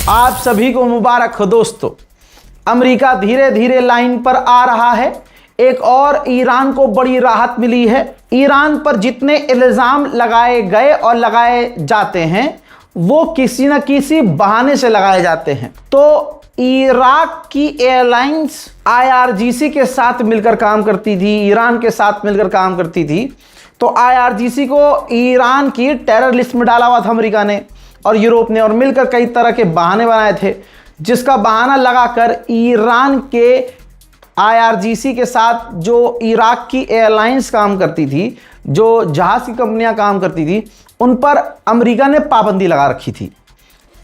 आप सभी को मुबारक हो दोस्तों। अमेरिका धीरे धीरे लाइन पर आ रहा है। एक और ईरान को बड़ी राहत मिली है। ईरान पर जितने इल्ज़ाम लगाए गए और लगाए जाते हैं वो किसी न किसी बहाने से लगाए जाते हैं। तो इराक की एयरलाइंस IRGC के साथ मिलकर काम करती थी, ईरान के साथ मिलकर काम करती थी। तो IRGC को ईरान की टेरर लिस्ट में डाला हुआ था अमेरिका ने और यूरोप ने, और मिलकर कई तरह के बहाने बनाए थे, जिसका बहाना लगाकर ईरान के IRGC के साथ जो इराक की एयरलाइंस काम करती थी, जो जहाज़ की कंपनियां काम करती थी, उन पर अमेरिका ने पाबंदी लगा रखी थी।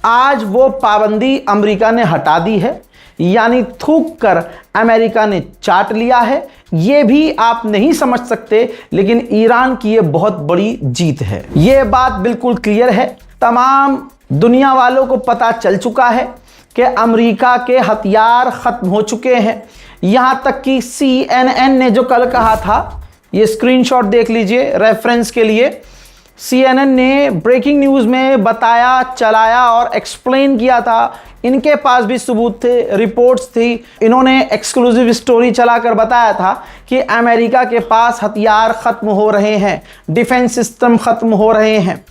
आज वो पाबंदी अमेरिका ने हटा दी है, यानी थूक कर अमेरिका ने चाट लिया है। ये भी आप नहीं समझ सकते, लेकिन ईरान की ये बहुत बड़ी जीत है। ये बात बिल्कुल क्लियर है, तमाम दुनिया वालों को पता चल चुका है कि अमेरिका के हथियार खत्म हो चुके हैं। यहां तक कि CNN ने जो कल कहा था, ये स्क्रीनशॉट देख लीजिए रेफरेंस के लिए। CNN ने ब्रेकिंग न्यूज़ में बताया, चलाया और एक्सप्लेन किया था। इनके पास भी सबूत थे, रिपोर्ट्स थी। इन्होंने एक्सक्लूसिव स्टोरी चलाकर बताया था कि अमेरिका के पास हथियार ख़त्म हो रहे हैं, डिफेंस सिस्टम ख़त्म हो रहे हैं।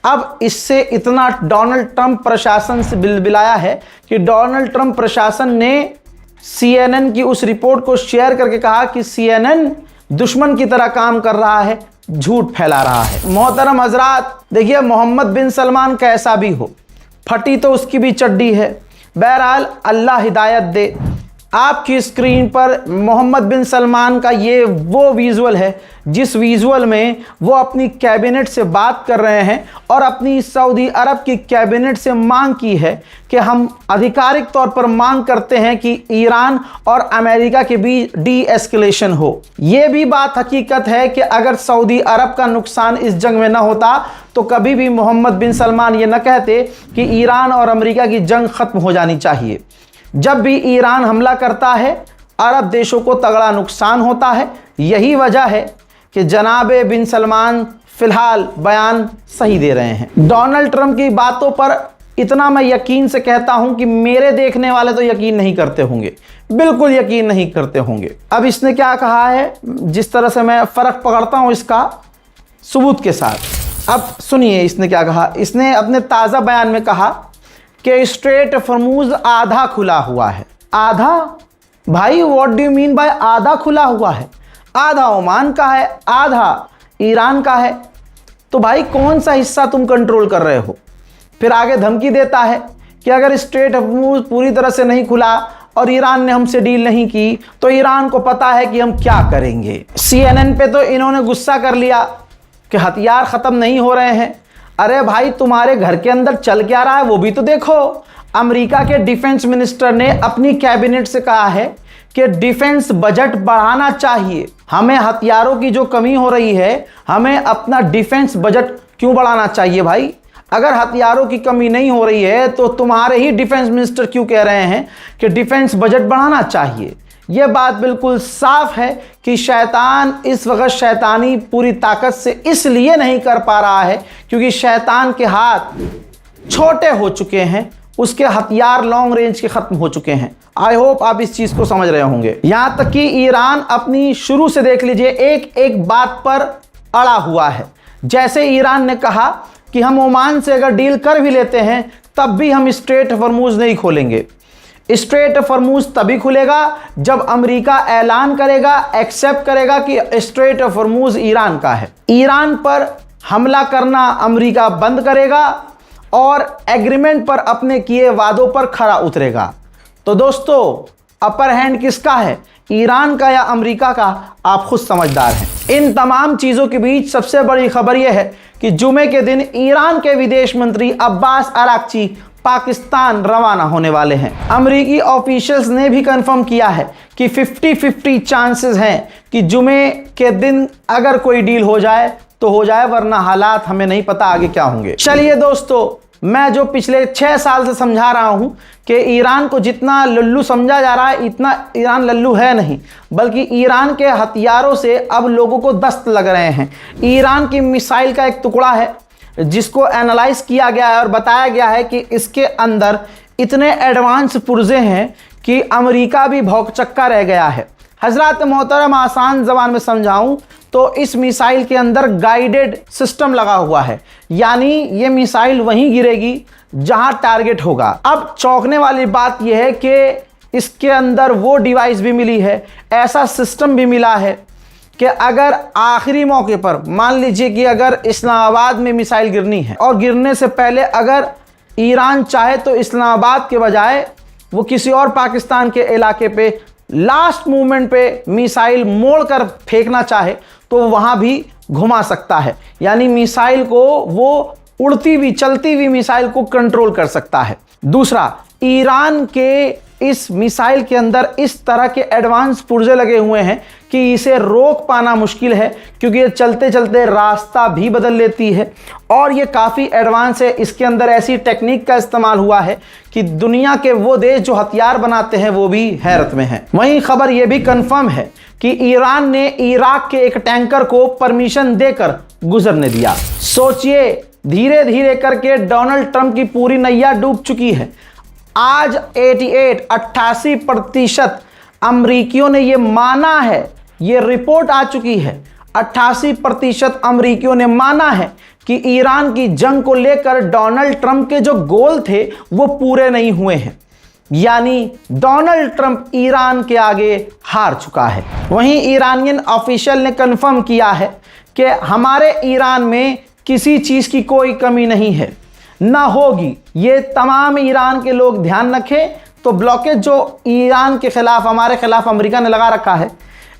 अब इससे इतना डोनाल्ड ट्रंप प्रशासन से बिलबिलाया है कि डोनाल्ड ट्रंप प्रशासन ने CNN की उस रिपोर्ट को शेयर करके कहा कि CNN दुश्मन की तरह काम कर रहा है, झूठ फैला रहा है। मोहतरम हजरात, देखिए मोहम्मद बिन सलमान कैसा भी हो, फटी तो उसकी भी चड्डी है। बहरहाल अल्लाह हिदायत दे। आपकी स्क्रीन पर मोहम्मद बिन सलमान का ये वो विजुअल है जिस विजुअल में वो अपनी कैबिनेट से बात कर रहे हैं और अपनी सऊदी अरब की कैबिनेट से मांग की है कि हम आधिकारिक तौर पर मांग करते हैं कि ईरान और अमेरिका के बीच डी एस्केलेशन हो। ये भी बात हकीकत है कि अगर सऊदी अरब का नुकसान इस जंग में न होता तो कभी भी मोहम्मद बिन सलमान ये न कहते कि ईरान और अमेरिका की जंग खत्म हो जानी चाहिए। जब भी ईरान हमला करता है अरब देशों को तगड़ा नुकसान होता है। यही वजह है कि जनाब बिन सलमान फिलहाल बयान सही दे रहे हैं। डोनाल्ड ट्रंप की बातों पर इतना मैं यकीन से कहता हूं कि मेरे देखने वाले तो यकीन नहीं करते होंगे, बिल्कुल यकीन नहीं करते होंगे। अब इसने क्या कहा है, जिस तरह से मैं फ़र्क पकड़ता हूं इसका सबूत के साथ। अब सुनिए इसने क्या कहा। इसने अपने ताज़ा बयान में कहा कि स्ट्रेट ऑफ हॉर्मुज़ आधा खुला हुआ है। आधा? भाई what do you mean by आधा खुला हुआ है? आधा ओमान का है, आधा ईरान का है। तो भाई कौन सा हिस्सा तुम कंट्रोल कर रहे हो? फिर आगे धमकी देता है कि अगर स्ट्रेट ऑफ हॉर्मुज़ पूरी तरह से नहीं खुला और ईरान ने हमसे डील नहीं की तो ईरान को पता है कि हम क्या करेंगे। CNN पे तो इन्होंने गुस्सा कर लिया कि हथियार ख़त्म नहीं हो रहे हैं। अरे भाई तुम्हारे घर के अंदर चल क्या रहा है वो भी तो देखो। अमेरिका के डिफेंस मिनिस्टर ने अपनी कैबिनेट से कहा है कि डिफेंस बजट बढ़ाना चाहिए। हमें हथियारों की जो कमी हो रही है, हमें अपना डिफेंस बजट क्यों बढ़ाना चाहिए भाई? अगर हथियारों की कमी नहीं हो रही है तो तुम्हारे ही डिफेंस मिनिस्टर क्यों कह रहे हैं कि डिफेंस बजट बढ़ाना चाहिए? यह बात बिल्कुल साफ है कि शैतान इस वक्त शैतानी पूरी ताकत से इसलिए नहीं कर पा रहा है क्योंकि शैतान के हाथ छोटे हो चुके हैं, उसके हथियार लॉन्ग रेंज के ख़त्म हो चुके हैं। आई होप आप इस चीज़ को समझ रहे होंगे। यहाँ तक कि ईरान अपनी शुरू से देख लीजिए एक एक बात पर अड़ा हुआ है। जैसे ईरान ने कहा कि हम ओमान से अगर डील कर भी लेते हैं तब भी हम स्ट्रेट ऑफ हॉर्मुज़ नहीं खोलेंगे। स्ट्रेट ऑफ हॉर्मुज़ तभी खुलेगा जब अमेरिका ऐलान करेगा, एक्सेप्ट करेगा कि स्ट्रेट ऑफ हॉर्मुज़ ईरान का है। ईरान पर हमला करना अमेरिका बंद करेगा और एग्रीमेंट पर अपने किए वादों पर खरा उतरेगा। तो दोस्तों अपर हैंड किसका है, ईरान का या अमेरिका का? आप खुद समझदार हैं। इन तमाम चीज़ों के बीच सबसे बड़ी खबर यह है कि जुमे के दिन ईरान के विदेश मंत्री अब्बास अराक्ची पाकिस्तान रवाना होने वाले हैं। अमेरिकी ऑफिशियल्स ने भी कंफर्म किया है कि 50-50 चांसेस हैं कि जुमे के दिन अगर कोई डील हो जाए तो हो जाए, वरना हालात हमें नहीं पता आगे क्या होंगे। चलिए दोस्तों, मैं जो पिछले 6 साल से समझा रहा हूं कि ईरान को जितना लल्लू समझा जा रहा है इतना ईरान लल्लू है नहीं, बल्कि ईरान के हथियारों से अब लोगों को दस्त लग रहे हैं। ईरान की मिसाइल का एक टुकड़ा है जिसको एनालाइज किया गया है और बताया गया है कि इसके अंदर इतने एडवांस पुर्जे हैं कि अमेरिका भी भौंकचक्का रह गया है। हजरत मोहतरम आसान ज़बान में समझाऊं तो इस मिसाइल के अंदर गाइडेड सिस्टम लगा हुआ है, यानी ये मिसाइल वहीं गिरेगी जहां टारगेट होगा। अब चौंकने वाली बात यह है कि इसके अंदर वो डिवाइस भी मिली है, ऐसा सिस्टम भी मिला है कि अगर आखिरी मौके पर मान लीजिए कि अगर इस्लामाबाद में मिसाइल गिरनी है और गिरने से पहले अगर ईरान चाहे तो इस्लामाबाद के बजाय वो किसी और पाकिस्तान के इलाके पे लास्ट मूवमेंट पे मिसाइल मोड़कर फेंकना चाहे तो वहां भी घुमा सकता है, यानी मिसाइल को वो उड़ती हुई चलती हुई मिसाइल को कंट्रोल कर सकता है। दूसरा, ईरान के इस मिसाइल के अंदर इस तरह के एडवांस पुर्जे लगे हुए हैं कि इसे रोक पाना मुश्किल है, क्योंकि ये चलते चलते रास्ता भी बदल लेती है और ये काफ़ी एडवांस है। इसके अंदर ऐसी टेक्निक का इस्तेमाल हुआ है कि दुनिया के वो देश जो हथियार बनाते हैं वो भी हैरत में हैं। वहीं खबर ये भी कंफर्म है कि ईरान ने इराक के एक टैंकर को परमिशन देकर गुजरने दिया। सोचिए, धीरे धीरे करके डोनाल्ड ट्रंप की पूरी नैया डूब चुकी है। आज 88% अमरीकियों ने यह माना है, यह रिपोर्ट आ चुकी है, 88% अमरीकियों ने माना है कि ईरान की जंग को लेकर डोनाल्ड ट्रंप के जो गोल थे वो पूरे नहीं हुए हैं, यानी डोनाल्ड ट्रंप ईरान के आगे हार चुका है। वहीं ईरानियन ऑफिशियल ने कंफर्म किया है कि हमारे ईरान में किसी चीज़ की कोई कमी नहीं है, ना होगी। ये तमाम ईरान के लोग ध्यान रखें। तो ब्लॉकेज जो ईरान के खिलाफ, हमारे खिलाफ अमेरिका ने लगा रखा है,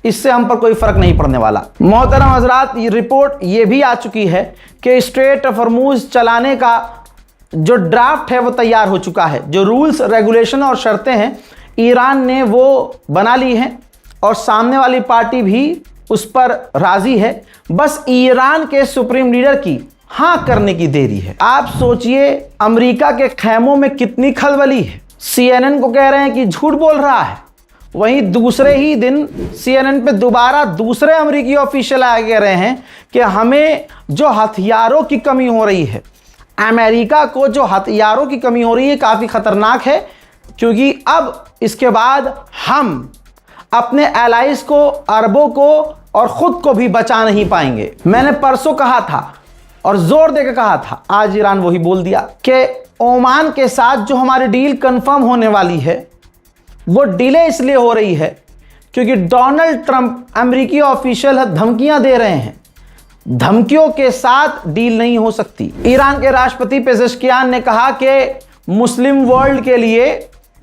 इससे हम पर कोई फर्क नहीं पड़ने वाला। मोहतरम हजरात, ये रिपोर्ट ये भी आ चुकी है कि स्ट्रेट ऑफ हॉर्मुज़ चलाने का जो ड्राफ्ट है वो तैयार हो चुका है। जो रूल्स, रेगुलेशन और शर्तें हैं ईरान ने वो बना ली हैं और सामने वाली पार्टी भी उस पर राजी है। बस ईरान के सुप्रीम लीडर की हाँ करने की देरी है। आप सोचिए, अमेरिका के खेमों में कितनी खलबली है। CNN को कह रहे हैं कि झूठ बोल रहा है, वहीं दूसरे ही दिन CNN पे दोबारा दूसरे अमेरिकी ऑफिशियल आ कह रहे हैं कि हमें जो हथियारों की कमी हो रही है, अमेरिका को जो हथियारों की कमी हो रही है काफ़ी ख़तरनाक है, क्योंकि अब इसके बाद हम अपने एलाइज को, अरबों को और ख़ुद को भी बचा नहीं पाएंगे। मैंने परसों कहा था और ज़ोर देकर कहा था, आज ईरान वही बोल दिया कि ओमान के साथ जो हमारी डील कंफर्म होने वाली है वो डिले इसलिए हो रही है क्योंकि डोनाल्ड ट्रंप, अमेरिकी ऑफिशियल धमकियां दे रहे हैं। धमकियों के साथ डील नहीं हो सकती। ईरान के राष्ट्रपति पेजेश्कियान ने कहा कि मुस्लिम वर्ल्ड के लिए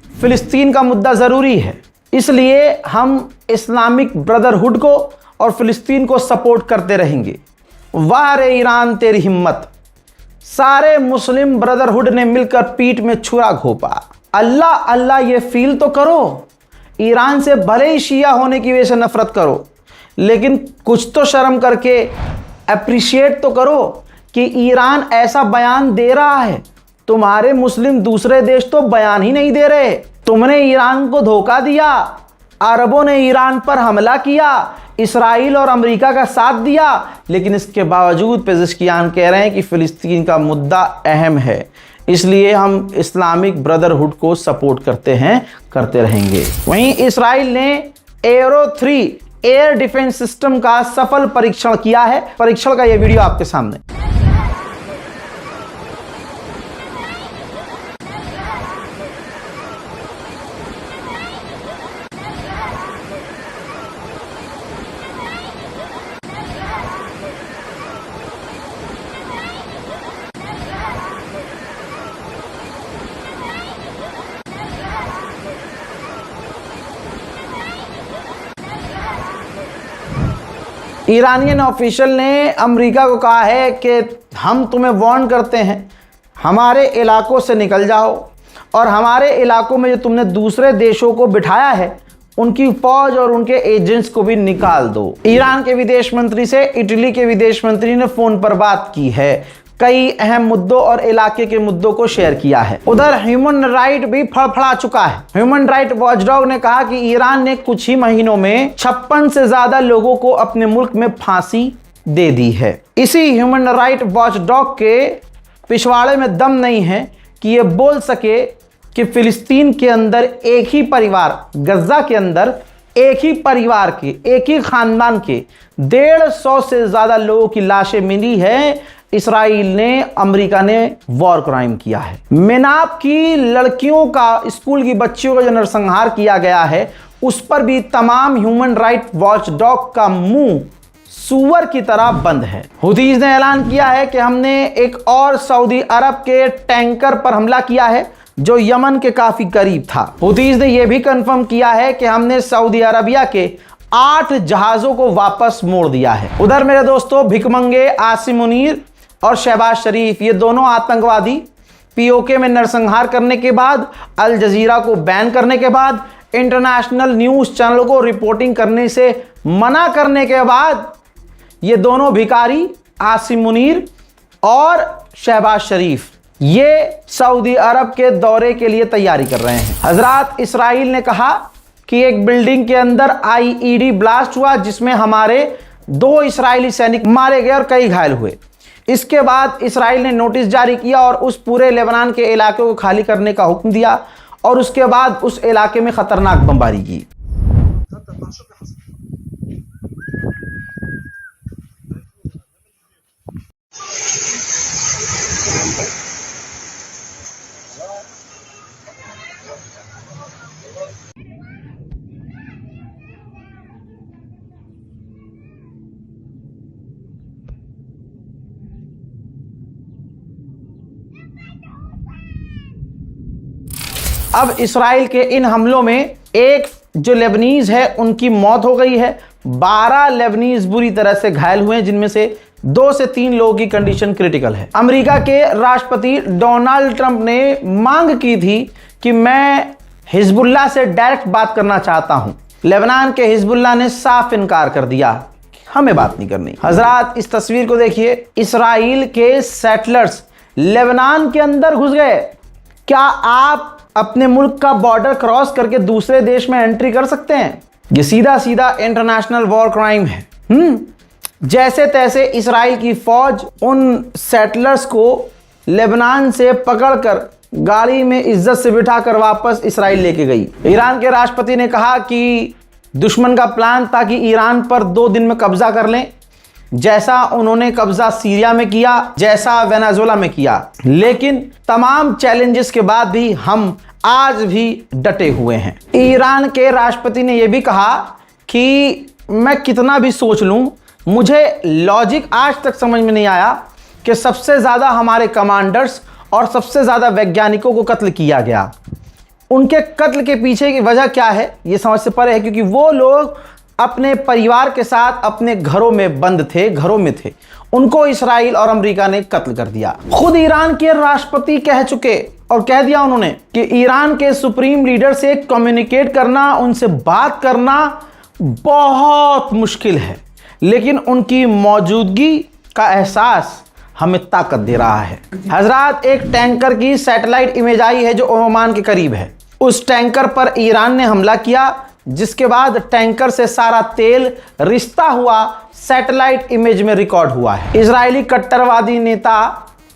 फ़िलिस्तीन का मुद्दा ज़रूरी है, इसलिए हम इस्लामिक ब्रदरहुड को और फ़िलिस्तीन को सपोर्ट करते रहेंगे। वाह रे ईरान, तेरी हिम्मत। सारे मुस्लिम ब्रदरहुड ने मिलकर पीठ में छुरा घोंपा। अल्लाह अल्लाह ये फील तो करो, ईरान से भले ही शिया होने की वजह से नफरत करो, लेकिन कुछ तो शर्म करके अप्रिशिएट तो करो कि ईरान ऐसा बयान दे रहा है। तुम्हारे मुस्लिम दूसरे देश तो बयान ही नहीं दे रहे। तुमने ईरान को धोखा दिया, अरबों ने ईरान पर हमला किया, इसराइल और अमेरिका का साथ दिया, लेकिन इसके बावजूद पेजेश्कियान कह रहे हैं कि फ़िलिस्तीन का मुद्दा अहम है, इसलिए हम इस्लामिक ब्रदरहुड को सपोर्ट करते हैं, करते रहेंगे। वहीं इसराइल ने एरो 3 एयर डिफेंस सिस्टम का सफल परीक्षण किया है। परीक्षण का यह वीडियो आपके सामने। ईरानियन ऑफिशियल ने अमेरिका को कहा है कि हम तुम्हें वार्न करते हैं, हमारे इलाकों से निकल जाओ और हमारे इलाकों में जो तुमने दूसरे देशों को बिठाया है उनकी फौज और उनके एजेंट्स को भी निकाल दो। ईरान के विदेश मंत्री से इटली के विदेश मंत्री ने फ़ोन पर बात की है, कई अहम मुद्दों और इलाके के मुद्दों को शेयर किया है। उधर ह्यूमन राइट भी फड़फड़ा चुका है। ह्यूमन राइट वॉचडॉग ने कहा कि ईरान ने कुछ ही महीनों में 56 से ज्यादा लोगों को अपने मुल्क में फांसी दे दी है। इसी ह्यूमन राइट वॉचडॉग के पिछवाड़े में दम नहीं है कि ये बोल सके कि फिलिस्तीन के अंदर एक ही परिवार, गजा के अंदर एक ही परिवार के, एक ही खानदान के 150 से ज़्यादा लोगों की लाशें मिली है। इसराइल ने, अमेरिका ने वॉर क्राइम किया है। मेनाप की लड़कियों का, स्कूल की बच्चियों का जो नरसंहार किया गया है, उस पर भी तमाम ह्यूमन राइट वॉच डॉग का मुंह सूअर की तरह बंद है। हुतीज ने ऐलान किया है कि हमने एक और सऊदी अरब के टैंकर पर हमला किया है जो यमन के काफी करीब था। हुतीज ने यह भी कंफर्म किया है कि हमने सऊदी अरबिया के 8 जहाजों को वापस मोड़ दिया है। उधर मेरे दोस्तों, भिकमंगे आसिम मुनीर और शहबाज शरीफ, ये दोनों आतंकवादी पीओके में नरसंहार करने के बाद, अल जजीरा को बैन करने के बाद, इंटरनेशनल न्यूज चैनलों को रिपोर्टिंग करने से मना करने के बाद, ये दोनों भिखारी आसिम मुनीर और शहबाज शरीफ ये सऊदी अरब के दौरे के लिए तैयारी कर रहे हैं। हजरात, इसराइल ने कहा कि एक बिल्डिंग के अंदर आईईडी ब्लास्ट हुआ जिसमें हमारे 2 इस्राएली सैनिक मारे गए और कई घायल हुए। इसके बाद इसराइल ने नोटिस जारी किया और उस पूरे लेबनान के इलाके को खाली करने का हुक्म दिया और उसके बाद उस इलाके में खतरनाक बमबारी की। अब इसराइल के इन हमलों में एक जो लेबनीज है उनकी मौत हो गई है, 12 लेबनीज बुरी तरह से घायल हुए हैं, जिनमें से 2 से 3 लोगों की कंडीशन क्रिटिकल है। अमेरिका के राष्ट्रपति डोनाल्ड ट्रंप ने मांग की थी कि मैं हिजबुल्लाह से डायरेक्ट बात करना चाहता हूं। लेबनान के हिजबुल्लाह ने साफ इनकार कर दिया, हमें बात नहीं करनी। हजरात, इस तस्वीर को देखिए, इसराइल के सेटलर्स लेबनान के अंदर घुस गए। क्या आप अपने मुल्क का बॉर्डर क्रॉस करके दूसरे देश में एंट्री कर सकते हैं? ये सीधा सीधा इंटरनेशनल वॉर क्राइम है। जैसे तैसे इसराइल की फौज उन सेटलर्स को लेबनान से पकड़कर गाड़ी में इज्जत से बिठाकर वापस इसराइल लेके गई। ईरान के राष्ट्रपति ने कहा कि दुश्मन का प्लान था कि ईरान पर 2 दिन में कब्जा कर लें, जैसा उन्होंने कब्जा सीरिया में किया, जैसा वेनेजुएला में किया। लेकिन तमाम चैलेंजेस के बाद भी हम आज भी डटे हुए हैं। ईरान के राष्ट्रपति ने यह भी कहा कि मैं कितना भी सोच लूं, मुझे लॉजिक आज तक समझ में नहीं आया कि सबसे ज़्यादा हमारे कमांडर्स और सबसे ज़्यादा वैज्ञानिकों को कत्ल किया गया। उनके कत्ल के पीछे की वजह क्या है, ये समझ से परे है, क्योंकि वो लोग अपने परिवार के साथ अपने घरों में बंद थे, घरों में थे। उनको इसराइल और अमेरिका ने कत्ल कर दिया। खुद ईरान के राष्ट्रपति कह चुके और कह दिया उन्होंने कि ईरान के सुप्रीम लीडर से कम्युनिकेट करना, उनसे बात करना बहुत मुश्किल है, लेकिन उनकी मौजूदगी का एहसास हमें ताकत दे रहा है। हजरात, एक टैंकर की सैटेलाइट इमेज आई है जो ओमान के करीब है। उस टैंकर पर ईरान ने हमला किया, जिसके बाद टैंकर से सारा तेल रिश्ता हुआ सैटेलाइट इमेज में रिकॉर्ड हुआ है। इजरायली कट्टरवादी नेता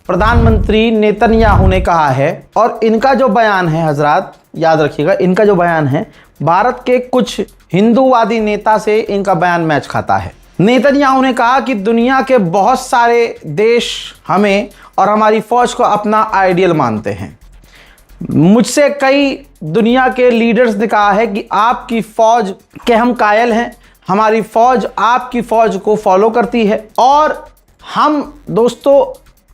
प्रधानमंत्री नेतन्याहू ने कहा है, और इनका जो बयान है हजरात याद रखिएगा, इनका जो बयान है भारत के कुछ हिंदूवादी नेता से इनका बयान मैच खाता है। नेतन्याहू ने कहा कि दुनिया के बहुत सारे देश हमें और हमारी फौज को अपना आइडियल मानते हैं। मुझसे कई दुनिया के लीडर्स ने कहा है कि आपकी फौज के हम कायल हैं, हमारी फौज आपकी फौज को फॉलो करती है, और हम दोस्तों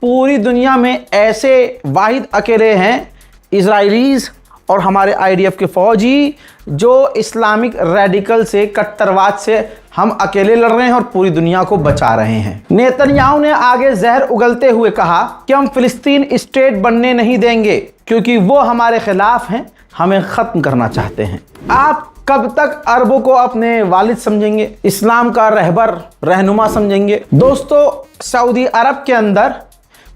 पूरी दुनिया में ऐसे वाहिद अकेले हैं इजराइलीज और हमारे आईडीएफ के फौजी जो इस्लामिक रेडिकल से, कट्टरवाद से हम अकेले लड़ रहे हैं और पूरी दुनिया को बचा रहे हैं। नेतन्याहू ने आगे जहर उगलते हुए कहा कि हम फिलिस्तीन स्टेट बनने नहीं देंगे क्योंकि वो हमारे खिलाफ हैं, हमें ख़त्म करना चाहते हैं। आप कब तक अरबों को अपने वालिद समझेंगे, इस्लाम का रहबर रहनुमा समझेंगे? दोस्तों, सऊदी अरब के अंदर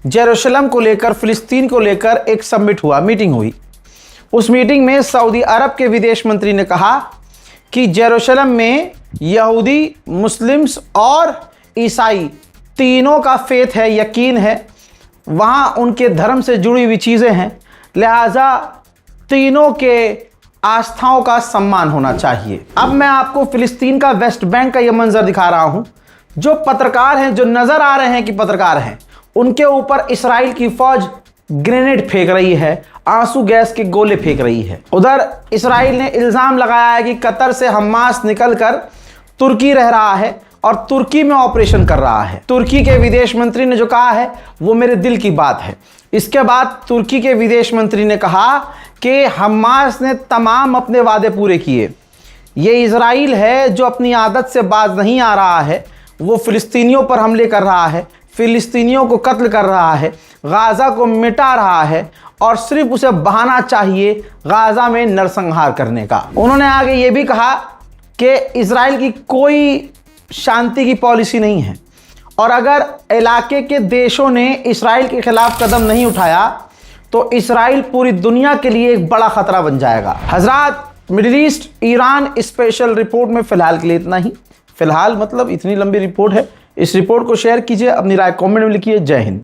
जेरूशलम को लेकर, फिलिस्तीन को लेकर एक समिट हुआ, मीटिंग हुई। उस मीटिंग में सऊदी अरब के विदेश मंत्री ने कहा कि जेरूशलम में यहूदी, मुस्लिम्स और ईसाई तीनों का फेथ है, यकीन है, वहाँ उनके धर्म से जुड़ी हुई चीज़ें हैं, लिहाजा तीनों के आस्थाओं का सम्मान होना चाहिए। अब मैं आपको फिलिस्तीन का, वेस्ट बैंक का यह मंजर दिखा रहा हूं। जो पत्रकार हैं, जो नजर आ रहे हैं कि पत्रकार हैं, उनके ऊपर इस्राएल की फौज ग्रेनेड फेंक रही है, आंसू गैस के गोले फेंक रही है। उधर इस्राएल ने इल्जाम लगाया है कि कतर से हमास निकलकर तुर्की रह रहा है और तुर्की में ऑपरेशन कर रहा है। तुर्की के विदेश मंत्री ने जो कहा है वो मेरे दिल की बात है। इसके बाद तुर्की के विदेश मंत्री ने कहा कि हमास ने तमाम अपने वादे पूरे किए। ये इजराइल है जो अपनी आदत से बाज नहीं आ रहा है, वो फिलिस्तीनियों पर हमले कर रहा है, फिलिस्तीनियों को कत्ल कर रहा है, गाज़ा को मिटा रहा है और सिर्फ उसे बहाना चाहिए गाज़ा में नरसंहार करने का। उन्होंने आगे ये भी कहा कि इजराइल की कोई शांति की पॉलिसी नहीं है और अगर इलाके के देशों ने इस्राइल के खिलाफ कदम नहीं उठाया तो इस्राइल पूरी दुनिया के लिए एक बड़ा खतरा बन जाएगा। हजरात, middle east Iran special report में फिलहाल के लिए इतना ही। फिलहाल मतलब इतनी लंबी रिपोर्ट है। इस रिपोर्ट को शेयर कीजिए, अपनी राय कमेंट में लिखिए। जय हिंद।